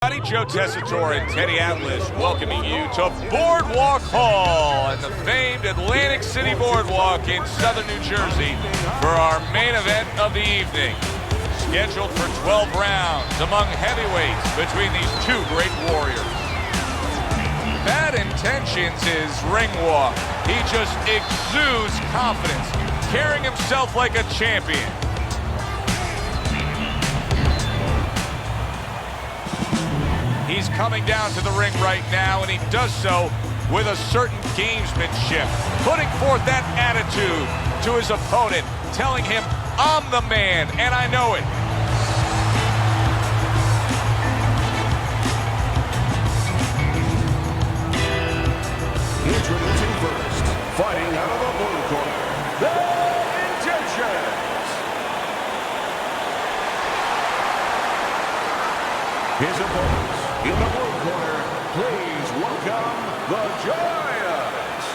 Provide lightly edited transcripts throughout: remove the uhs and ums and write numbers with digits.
Joe Tessitore and Teddy Atlas welcoming you to Boardwalk Hall and the famed Atlantic City Boardwalk in southern New Jersey for our main event of the evening. Scheduled for 12 rounds among heavyweights between these two great warriors. Bad Intentions is ring walk. He just exudes confidence, carrying himself like a champion. He's coming down to the ring right now, and he does so with a certain gamesmanship, putting forth that attitude to his opponent, telling him, I'm the man, and I know it. Introducing first, fighting out of the blue corner, Bad Intentions. His opponents in the blue corner, please welcome the Giants.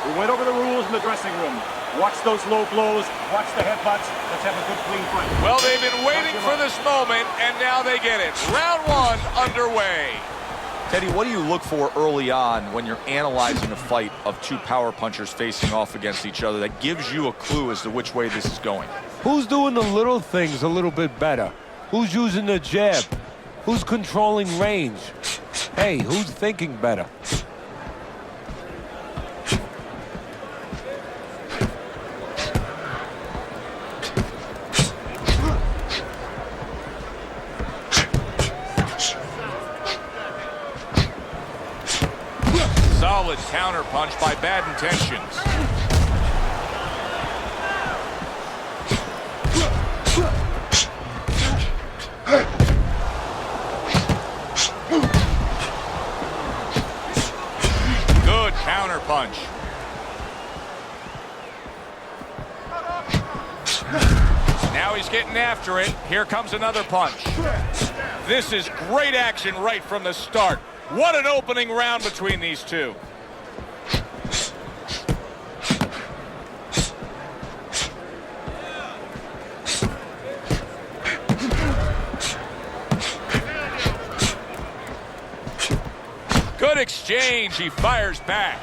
We went over the rules in the dressing room. Watch those low blows, watch the headbutts. Let's have a good clean fight. Well, they've been waiting for this moment, and now they get it. Round one underway. Teddy, what do you look for early on when you're analyzing a fight of two power punchers facing off against each other that gives you a clue as to which way this is going? Who's doing the little things a little bit better? Who's using the jab? Who's controlling range? Hey, who's thinking better? Solid counter punch by Bad Intentions. Good counter punch. Now he's getting after it. Here comes another punch. This is great action right from the start. What an opening round between these two. Good exchange. He fires back.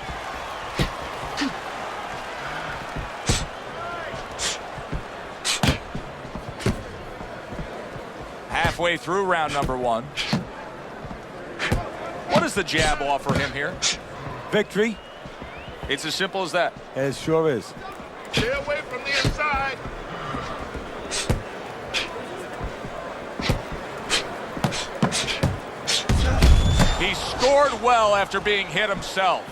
Halfway through round number one. What does the jab offer him here? Victory. It's as simple as that. It sure is. Stay away from the inside. He scored well after being hit himself.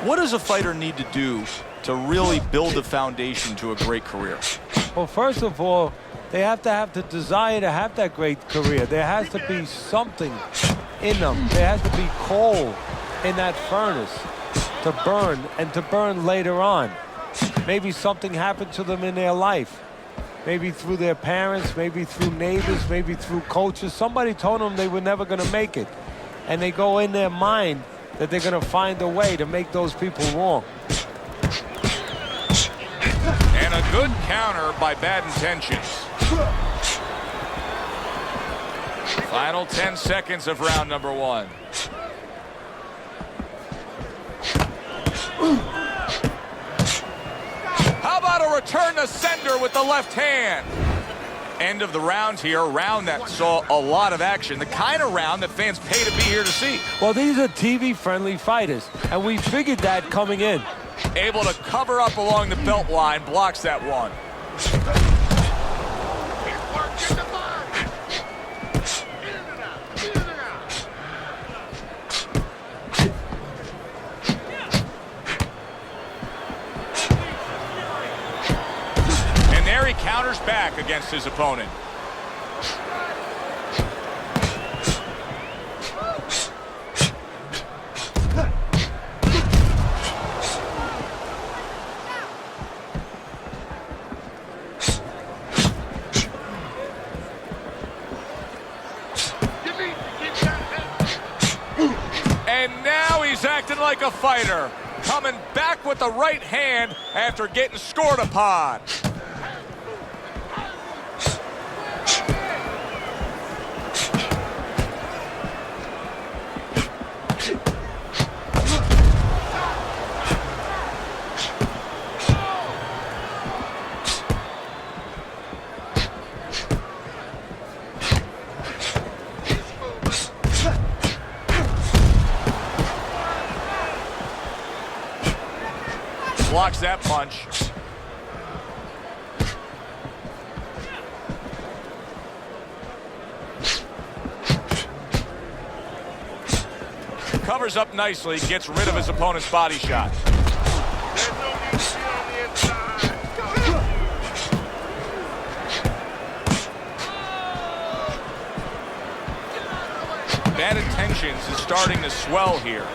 What does a fighter need to do to really build a foundation to a great career? Well, first of all, they have to have the desire to have that great career. There has to be something in them. There has to be coal in that furnace to burn, and to burn later on. Maybe something happened to them in their life. Maybe through their parents, maybe through neighbors, maybe through coaches. Somebody told them they were never going to make it. And they go in their mind that they're going to find a way to make those people wrong. And a good counter by Bad Intentions. Final 10 seconds of round number one. How about a return to sender with the left hand? End of the round here, a round that saw a lot of action, the kind of round that fans pay to be here to see. Well, these are TV-friendly fighters, and we figured that coming in. Able to cover up along the belt line, blocks that one. And there he counters back against his opponent. like a fighter, coming back with the right hand after getting scored upon. Blocks that punch. Covers up nicely, gets rid of his opponent's body shot. Bad intentions is starting to swell here.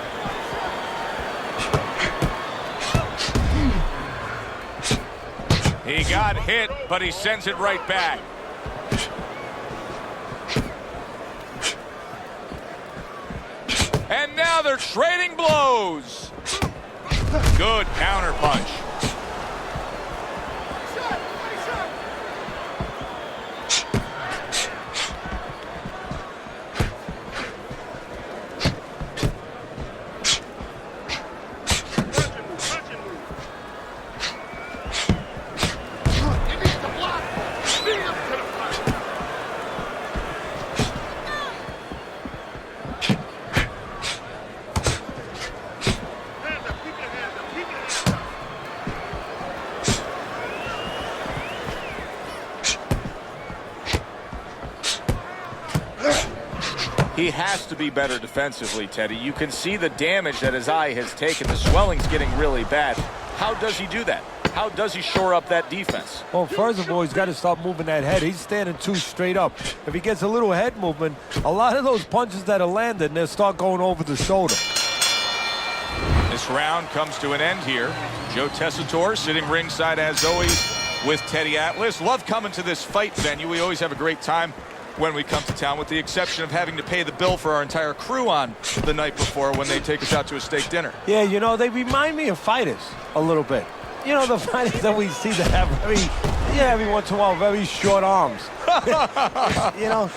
He got hit, but he sends it right back. And now they're trading blows. Good counter punch. He has to be better defensively, Teddy. You can see the damage that his eye has taken. The swelling's getting really bad. How does he do that? How does he shore up that defense? Well, first of all, he's got to stop moving that head. He's standing too straight up. If he gets a little head movement, a lot of those punches that are landing, they'll start going over the shoulder. This round comes to an end here. Joe Tessitore sitting ringside as always with Teddy Atlas. Love coming to this fight venue. We always have a great time when we come to town, with the exception of having to pay the bill for our entire crew on the night before when they take us out to a steak dinner. Yeah, you know, they remind me of fighters a little bit. You know, the fighters that we see that have every once in a while, very short arms. You know,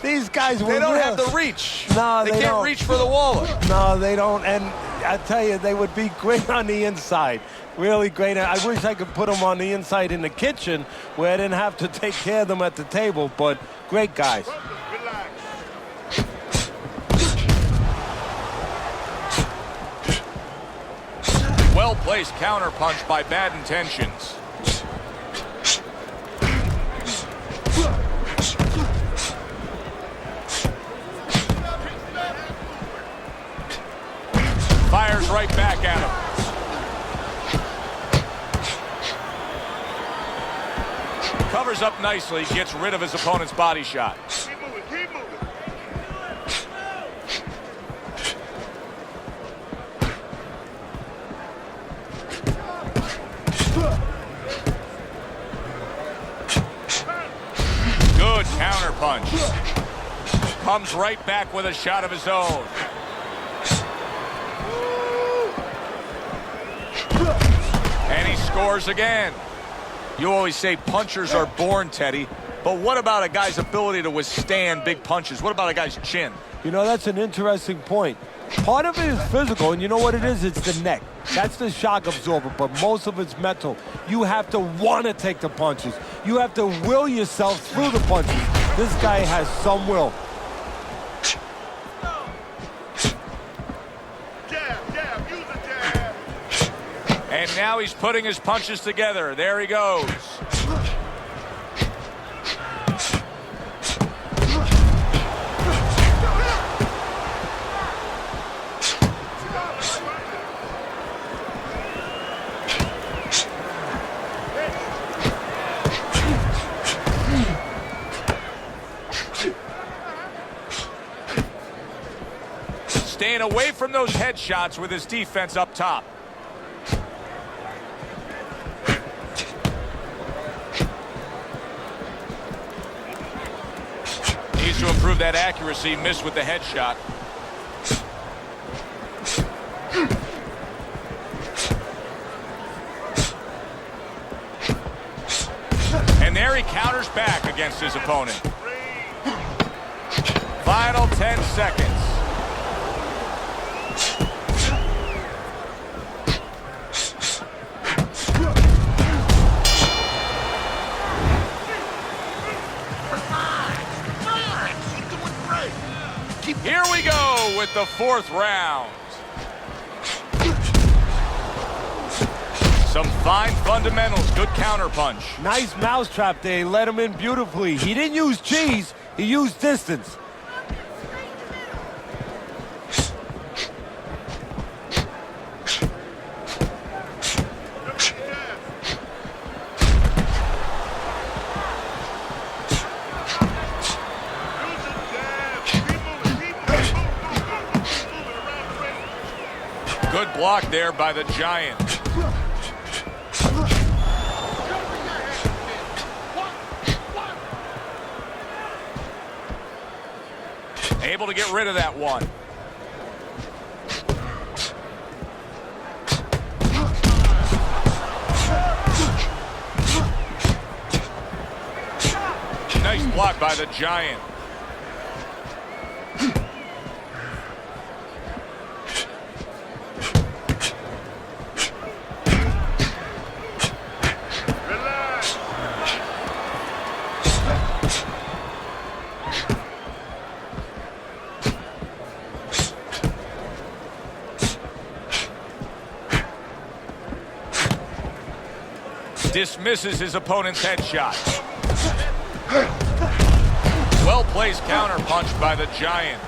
these guys, they don't have the reach. No, they can't reach for the wallet. No, they don't. And I tell you, they would be great on the inside. Really great. I wish I could put them on the inside in the kitchen where I didn't have to take care of them at the table, but great guys. Well-placed counter punch by Bad Intentions. Fires right back at him. Covers up nicely, gets rid of his opponent's body shot. Keep moving, keep moving. Good counter punch. Comes right back with a shot of his own. And he scores again. You always say punchers are born, Teddy, but what about a guy's ability to withstand big punches? What about a guy's chin? You know, that's an interesting point. Part of it is physical, and you know what it is? It's the neck. That's the shock absorber, but most of it's mental. You have to want to take the punches. You have to will yourself through the punches. This guy has some will. And now he's putting his punches together. There he goes. Staying away from those headshots with his defense up top. Needs to improve that accuracy. Missed with the headshot. against his opponent. Final 10 seconds. Here we go with the fourth round. Some fine fundamentals, good counterpunch. Nice mousetrap there, he let him in beautifully. He didn't use cheese, he used distance. Good block there by the Giant. Able to get rid of that one. Nice block by the Giant. Dismisses his opponent's headshot. Well-placed counterpunch by the Giant.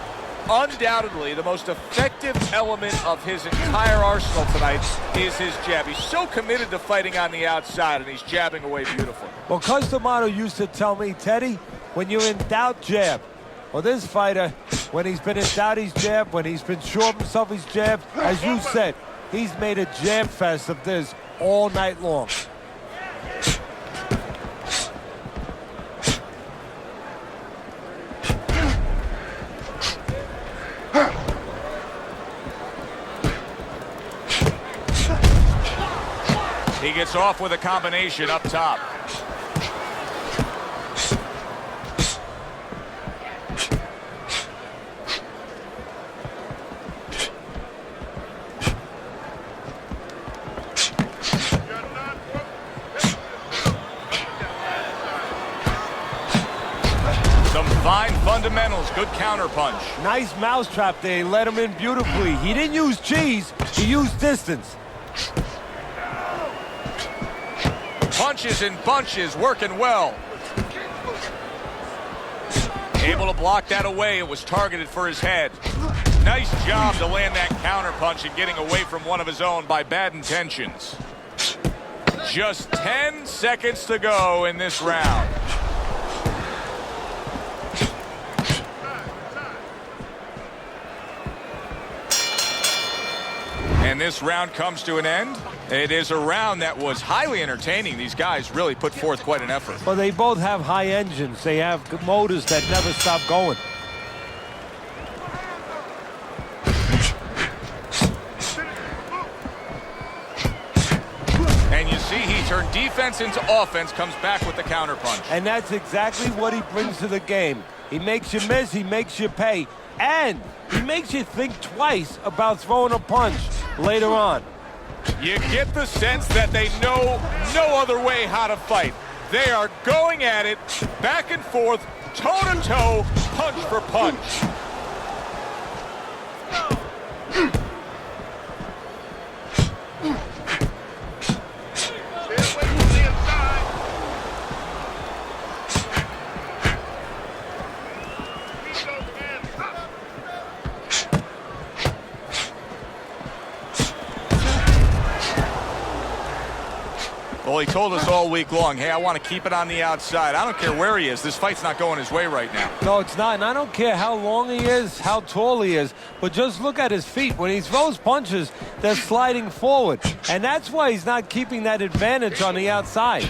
Undoubtedly, the most effective element of his entire arsenal tonight is his jab. He's so committed to fighting on the outside, and he's jabbing away beautifully. Well, Cus D'Amato used to tell me, Teddy, when you're in doubt, jab. Well, this fighter, when he's been in doubt, he's jabbed. When he's been sure of himself, he's jabbed. As you said, he's made a jab fest of this all night long. He gets off with a combination up top. Some fine fundamentals, good counterpunch. Nice mousetrap there, he let him in beautifully. He didn't use cheese, he used distance. Punches in bunches, working well. Able to block that away. It was targeted for his head. Nice job to land that counterpunch and getting away from one of his own by bad intentions. Just 10 seconds to go in this round. And this round comes to an end. It is a round that was highly entertaining. These guys really put forth quite an effort. Well, they both have high engines. They have motors that never stop going. And you see he turned defense into offense, comes back with the counterpunch. And that's exactly what he brings to the game. He makes you miss, he makes you pay, and he makes you think twice about throwing a punch later on. You get the sense that they know no other way how to fight. They are going at it, back and forth, toe-to-toe, punch for punch. Well, he told us all week long, hey, I want to keep it on the outside. I don't care where he is. This fight's not going his way right now. No, it's not, and I don't care how long he is, how tall he is, but just look at his feet. When he throws punches, they're sliding forward, and that's why he's not keeping that advantage on the outside.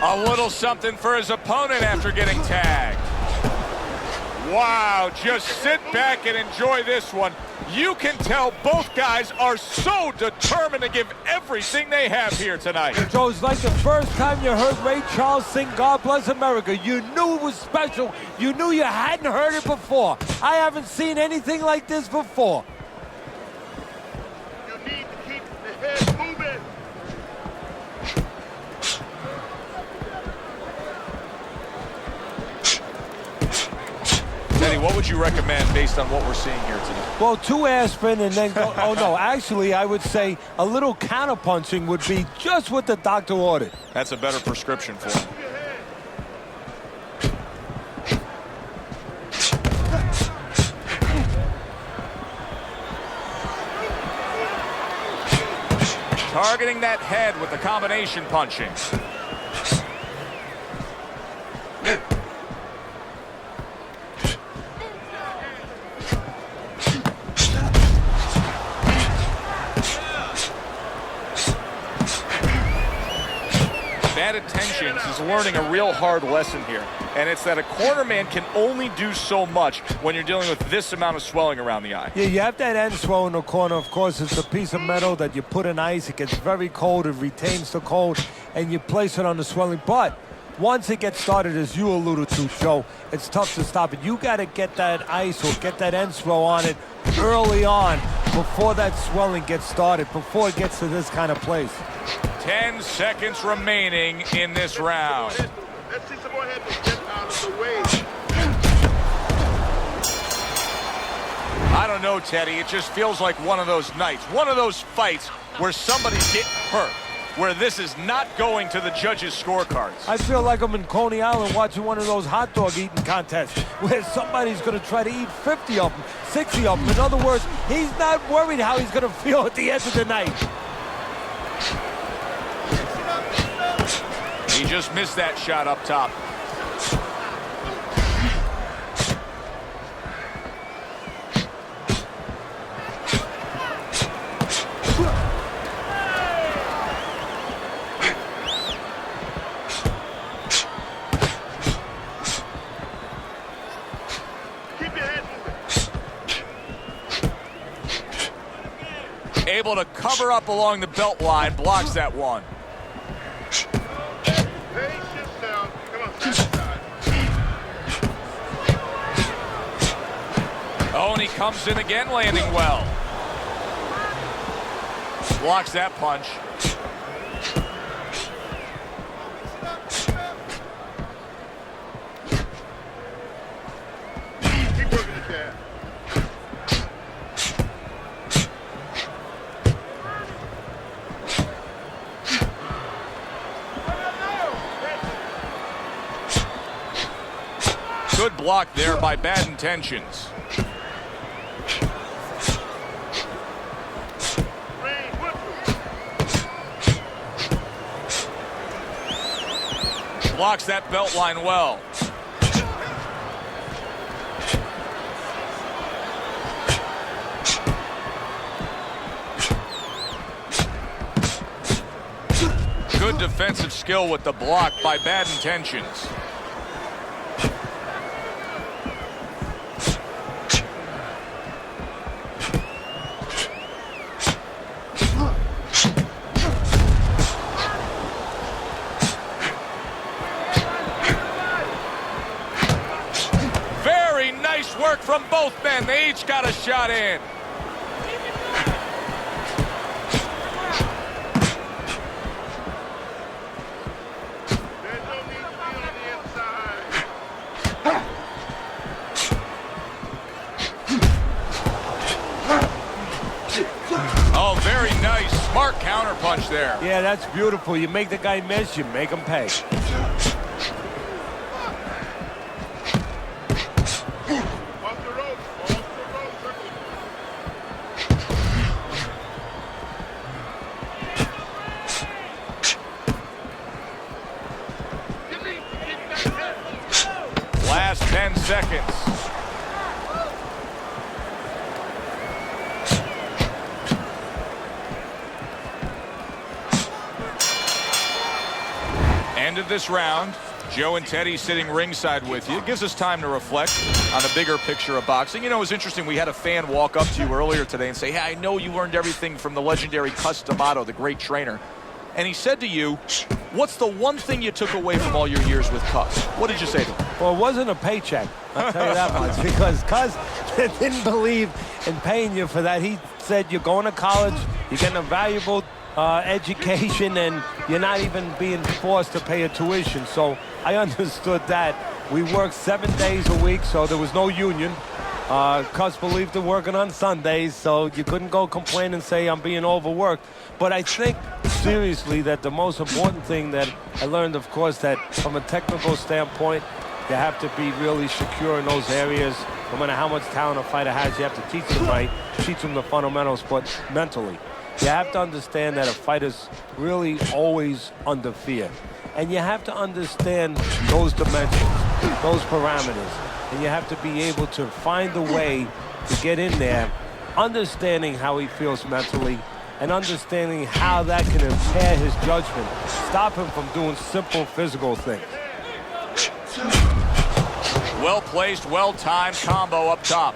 A little something for his opponent after getting tagged. Wow, just sit back and enjoy this one. You can tell both guys are so determined to give everything they have here tonight. Joe, it's like the first time you heard Ray Charles sing God Bless America. You knew it was special. You knew you hadn't heard it before. I haven't seen anything like this before. You need to keep the head moving. Teddy, what would you recommend based on what we're seeing here today? Well, 2 aspirin and then go, oh no, actually I would say a little counterpunching would be just what the doctor ordered. That's a better prescription for him. Targeting that head with the combination punching. Bad Intentions is learning a real hard lesson here, and it's that a corner man can only do so much when you're dealing with this amount of swelling around the eye. Yeah, you have that end swell in the corner. Of course, it's a piece of metal that you put in ice. It gets very cold. It retains the cold, and you place it on the swelling. But once it gets started, as you alluded to, Joe, it's tough to stop it. You got to get that ice or get that end swell on it early on before that swelling gets started, before it gets to this kind of place. 10 seconds remaining in this round. Let's see some more head get out of the way. I don't know, Teddy. It just feels like one of those nights, one of those fights where somebody's getting hurt, where this is not going to the judges' scorecards. I feel like I'm in Coney Island watching one of those hot dog eating contests where somebody's going to try to eat 50 of them, 60 of them. In other words, he's not worried how he's going to feel at the end of the night. He just missed that shot up top. Keep your head moving. Able to cover up along the belt line, blocks that one. Pace yourself. Come on, side to side. Oh, and he comes in again, landing well. Blocks that punch. Keep working the jab. Good block there by Bad Intentions. Blocks that belt line well. Good defensive skill with the block by Bad Intentions. Very nice work from both men. They each got a shot in. There's no need to be on the inside. Oh, very nice. Smart counterpunch there. Yeah, that's beautiful. You make the guy miss, you make him pay. Off the rope. Last 10 seconds. End of this round. Joe and Teddy sitting ringside with you. It gives us time to reflect on the bigger picture of boxing. You know, it was interesting. We had a fan walk up to you earlier today and say, hey, I know you learned everything from the legendary Cus D'Amato, the great trainer. And he said to you, what's the one thing you took away from all your years with Cus? What did you say to him? Well, it wasn't a paycheck, I'll tell you that much, because Cus didn't believe in paying you for that. He said you're going to college, you're getting a valuable education, and you're not even being forced to pay a tuition. So I understood that. We worked 7 days a week, so there was no union. Cus believed in working on Sundays, so you couldn't go complain and say I'm being overworked. But I think, seriously, that the most important thing that I learned, of course, that from a technical standpoint, you have to be really secure in those areas. No matter how much talent a fighter has, you have to teach them right, teach them the fundamentals, but mentally. You have to understand that a fighter's really always under fear. And you have to understand those dimensions, those parameters. And you have to be able to find a way to get in there, understanding how he feels mentally, and understanding how that can impair his judgment, stop him from doing simple physical things. Well-placed, well-timed combo up top.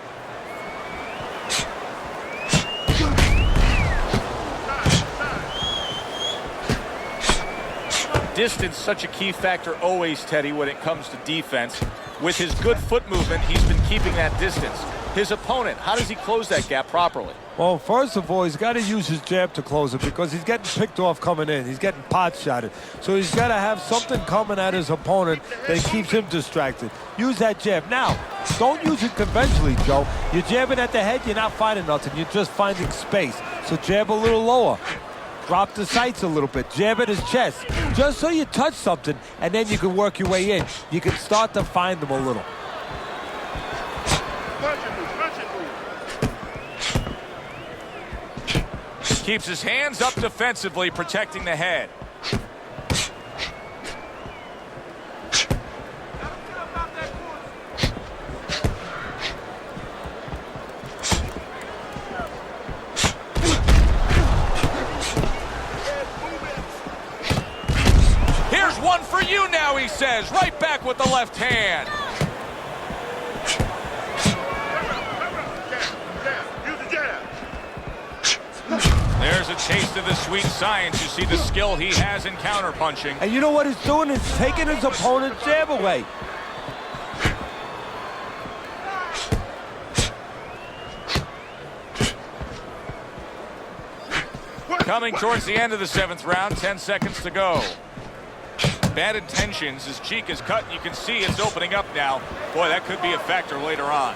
Distance, such a key factor always, Teddy, when it comes to defense. With his good foot movement, he's been keeping that distance. His opponent, how does he close that gap properly? Well, first of all, he's got to use his jab to close it because he's getting picked off coming in. He's getting pot shotted. So he's got to have something coming at his opponent that keeps him distracted. Use that jab. Now, don't use it conventionally, Joe. You're jabbing at the head, you're not finding nothing. You're just finding space. So jab a little lower. Drop the sights a little bit. Jab at his chest. Just so you touch something, and then you can work your way in. You can start to find them a little. Keeps his hands up defensively, protecting the head. Here's one for you now, he says. Right back with the left hand. There's a taste of the sweet science. You see the skill he has in counterpunching. And you know what he's doing? He's taking his opponent's jab away. Coming towards the end of the 7th round, 10 seconds to go. Bad intentions. His cheek is cut, and you can see it's opening up now. Boy, that could be a factor later on.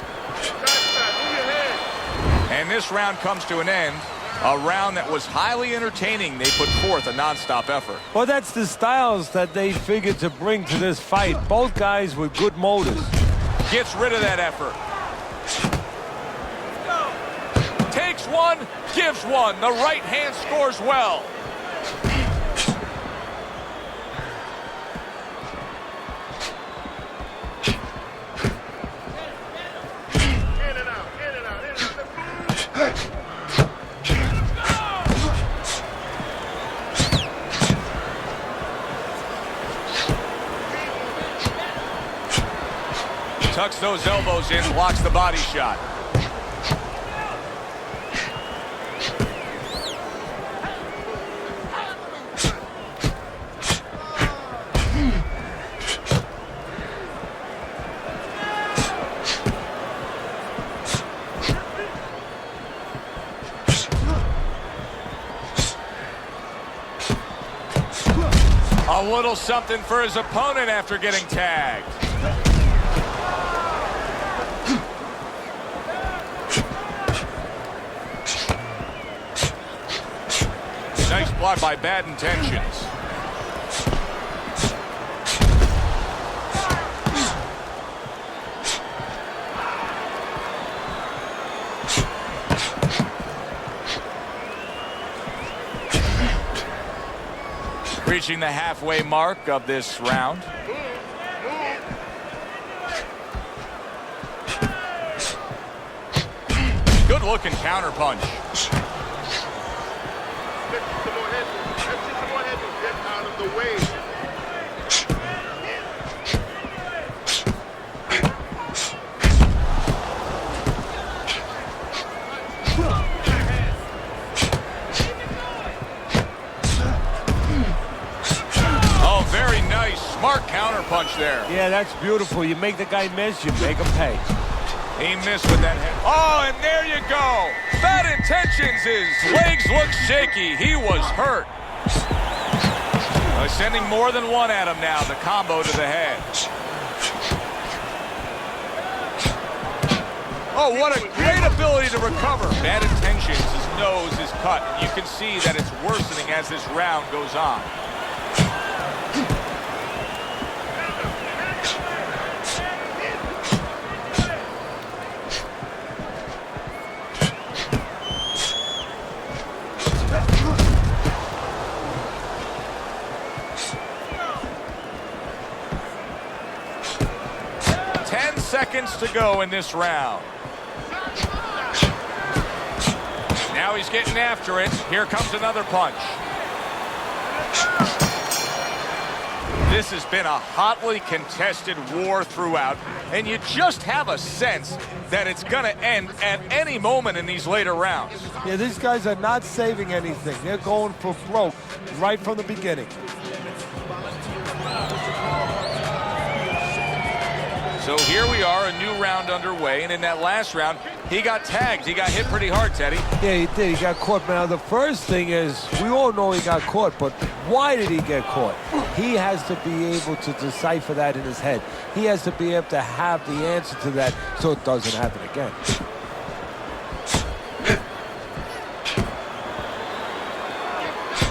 And this round comes to an end. A round that was highly entertaining. They put forth a non-stop effort. Well, that's the styles that they figured to bring to this fight. Both guys with good motives. Gets rid of that effort. Takes one, gives one. The right hand scores well. Tucks those elbows in, blocks the body shot. A little something for his opponent after getting tagged. Nice block by Bad Intentions. Reaching the halfway mark of this round. Good looking counterpunch. punch there. Yeah, that's beautiful. You make the guy miss, you make him pay. He missed with that head. Oh, and there you go. Bad intentions. His legs look shaky. He was hurt. Sending more than one at him now. The combo to the head. Oh, what a great ability to recover. Bad intentions. His nose is cut. And you can see that it's worsening as this round goes on. Seconds to go in this round. Now he's getting after it. Here comes another punch. This has been a hotly contested war throughout, and you just have a sense that it's going to end at any moment in these later rounds. Yeah, these guys are not saving anything. They're going for broke right from the beginning. So here we are, a new round underway, and in that last round, he got tagged. He got hit pretty hard, Teddy. Yeah, he did. He got caught. Now, the first thing is, we all know he got caught, but why did he get caught? He has to be able to decipher that in his head. He has to be able to have the answer to that so it doesn't happen again.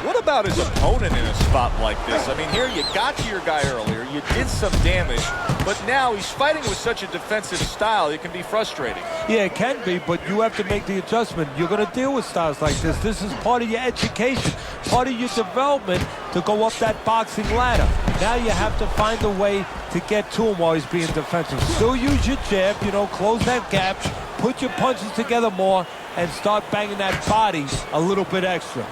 What about his opponent in a spot like this? I mean, here you got to your guy earlier, you did some damage, but now he's fighting with such a defensive style, it can be frustrating. Yeah, it can be, but you have to make the adjustment. You're going to deal with styles like this. This is part of your education, part of your development to go up that boxing ladder. Now you have to find a way to get to him while he's being defensive. Still use your jab, you know, close that gap, put your punches together more, and start banging that body a little bit extra.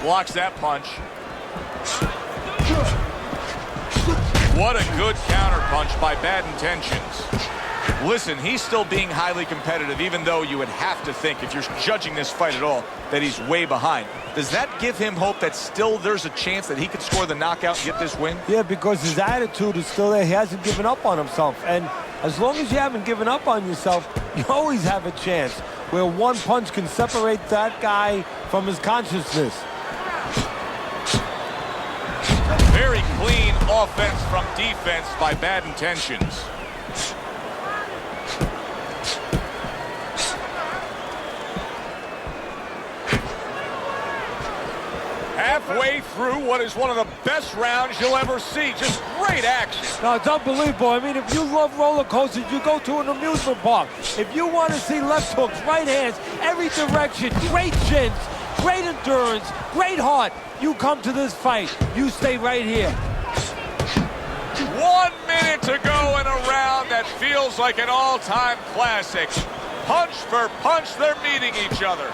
Blocks that punch. What a good counter punch by Bad Intentions. Listen, he's still being highly competitive, even though you would have to think, if you're judging this fight at all, that he's way behind. Does that give him hope that still there's a chance that he could score the knockout and get this win? Yeah, because his attitude is still there. He hasn't given up on himself. And as long as you haven't given up on yourself, you always have a chance where one punch can separate that guy from his consciousness. Very clean offense from defense by Bad Intentions. Halfway through what is one of the best rounds you'll ever see. Just great action. No, it's unbelievable. I mean, if you love roller coasters, you go to an amusement park. If you want to see left hooks, right hands, every direction, great chins, great endurance, great heart, you come to this fight. You stay right here. 1 minute to go in a round that feels like an all-time classic. Punch for punch, they're meeting each other.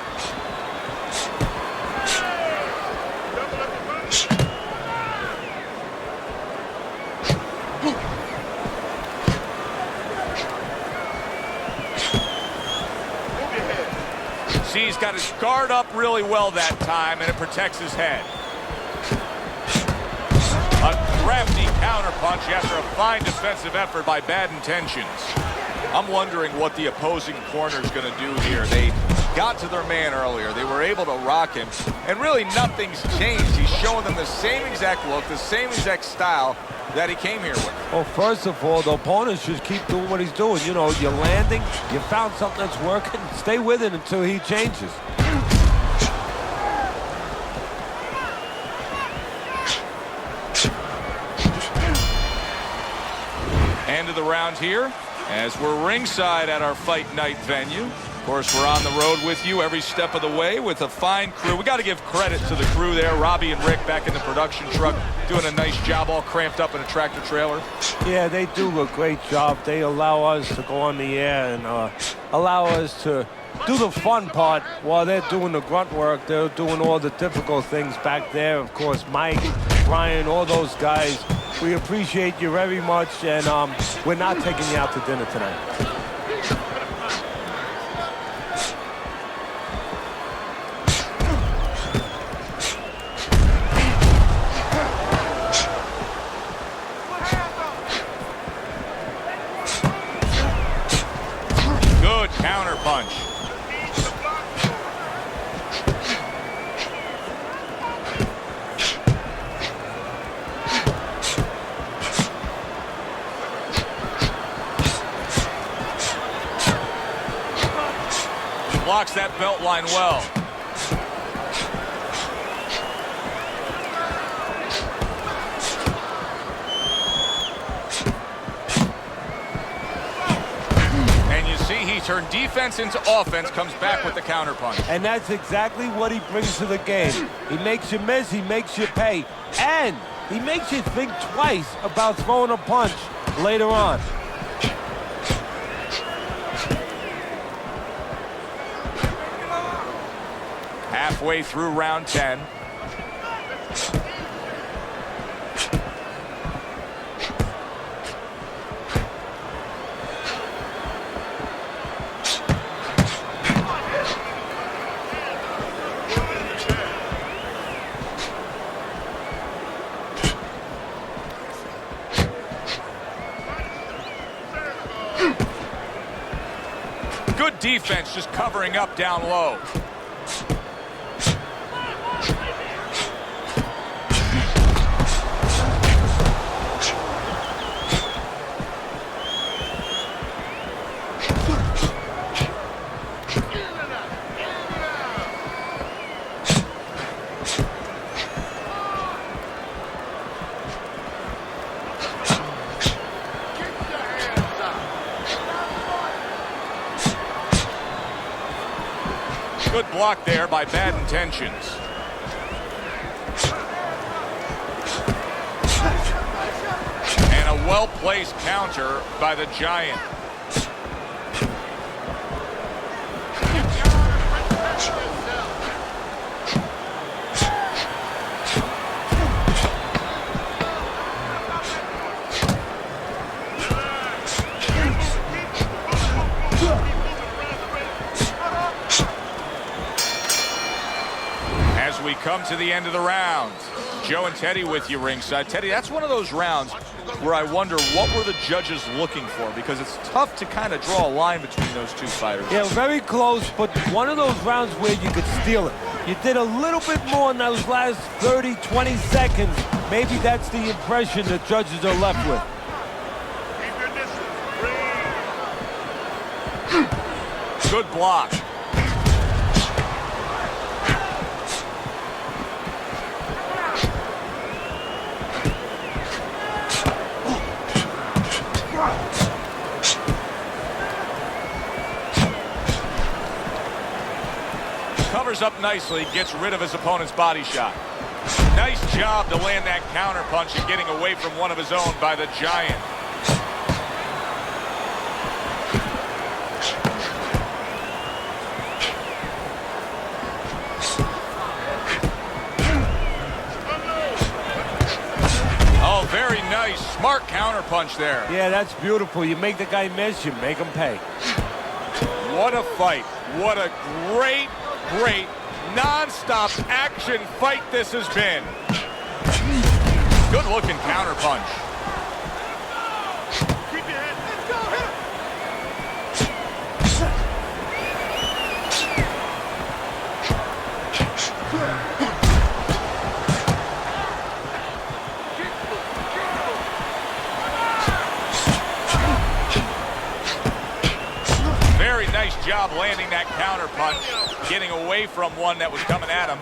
See, he's got his guard up really well that time, and it protects his head. A crafty counterpunch after a fine defensive effort by Bad Intentions. I'm wondering what the opposing corner is going to do here. They got to their man earlier. They were able to rock him, and really nothing's changed. He's showing them the same exact look, the same exact style that he came here with. Well, first of all, the opponent should keep doing what he's doing. You know, you're landing, you found something that's working, stay with it until he changes. End of the round here as we're ringside at our fight night venue. Of course, we're on the road with you every step of the way with a fine crew. We got to give credit to the crew there. Robbie and Rick back in the production truck doing a nice job, all cramped up in a tractor trailer. Yeah, they do a great job. They allow us to go on the air and allow us to do the fun part while they're doing the grunt work. They're doing all the difficult things back there. Of course, Mike, Brian, all those guys. We appreciate you very much, and we're not taking you out to dinner tonight. counter punch. Blocks that belt line well. And you see he turned defense into offense, comes back with the counter punch. And that's exactly what he brings to the game. He makes you miss, he makes you pay, and he makes you think twice about throwing a punch later on. Halfway through round 10. Good defense, just covering up down low. Good block there by Bad Intentions. And a well-placed counter by the Giant. We come to the end of the round. Joe and Teddy with you ringside. Teddy, that's one of those rounds where I wonder what were the judges looking for, because it's tough to kind of draw a line between those two fighters. Yeah, very close, but one of those rounds where you could steal it. You did a little bit more in those last 30, 20 seconds. Maybe that's the impression the judges are left with. Good block. Covers up nicely, gets rid of his opponent's body shot. Nice job to land that counter punch and getting away from one of his own by the Giant. Oh, very nice. Smart counter punch there. Yeah, that's beautiful. You make the guy miss, you make him pay. What a fight. What a great non-stop action fight this has been. Good looking counter punch. Keep your head. Let's go. Hit him. Very nice job landing that counter punch, getting away from one that was coming at him.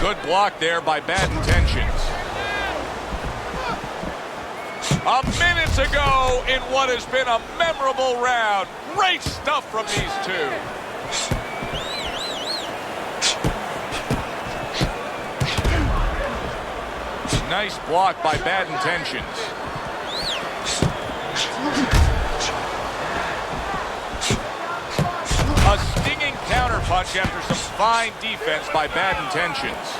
Good block there by Bad Intentions. A minute to go in what has been a memorable round. Great stuff from these two. Nice block by Bad Intentions. A stinging counter punch after some fine defense by Bad Intentions.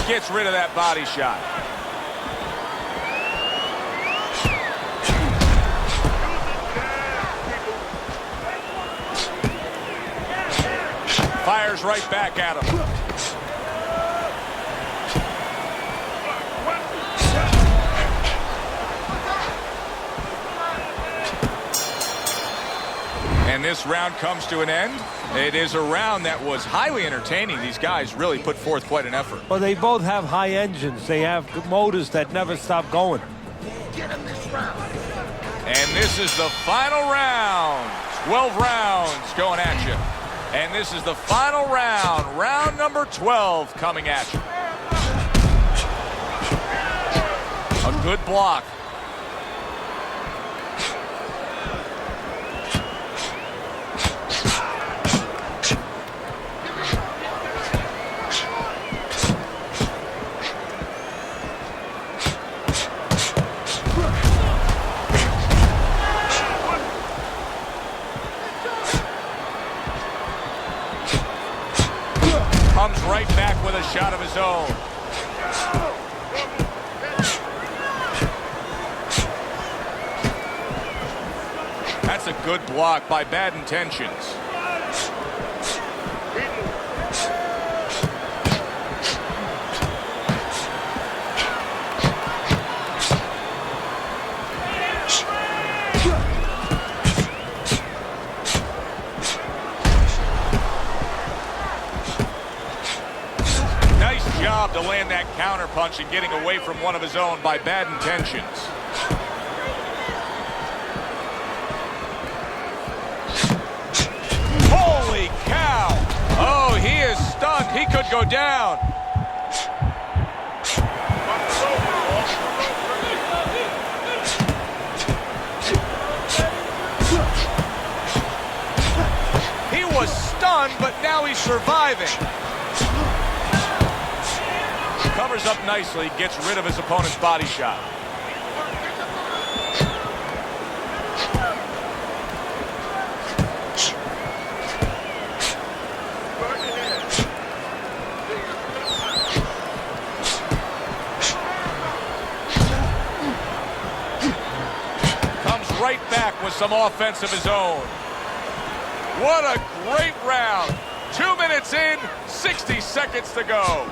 Gets rid of that body shot. Fires right back at him. And this round comes to an end. It is a round that was highly entertaining. These guys really put forth quite an effort. Well, they both have high engines. They have motors that never stop going. And this is the final round. 12 rounds going at you. And this is the final round. Round number 12 coming at you. A good block. Comes right back with a shot of his own. That's a good block by Bad Intentions. Job to land that counter punch and getting away from one of his own by Bad Intentions. Holy cow! Oh, he is stunned. He could go down. He was stunned, but now he's surviving. Covers up nicely, gets rid of his opponent's body shot. Comes right back with some offense of his own. What a great round. 2 minutes in, 60 seconds to go.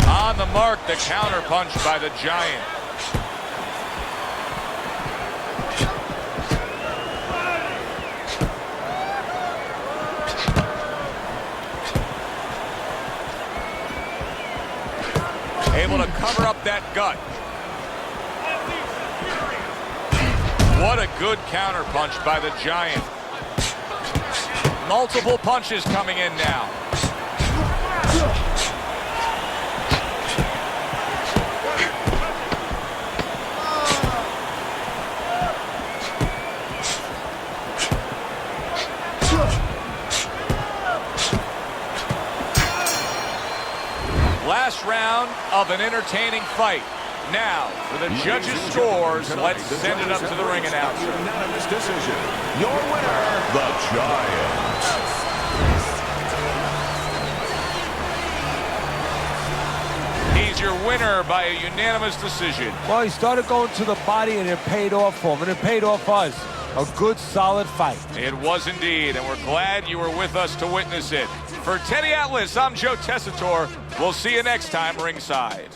On the mark, the counter punch by the Giant. Able to cover up that gut. What a good counter punch by the Giant. Multiple punches coming in now. Last round of an entertaining fight. Now, for the judges' scores, let's send it up to the ring announcer. Unanimous decision. Your winner, the Giant. He's your winner by a unanimous decision. Well, he started going to the body, and it paid off for him, and it paid off for us. A good, solid fight. It was indeed, and we're glad you were with us to witness it. For Teddy Atlas, I'm Joe Tessitore. We'll see you next time ringside.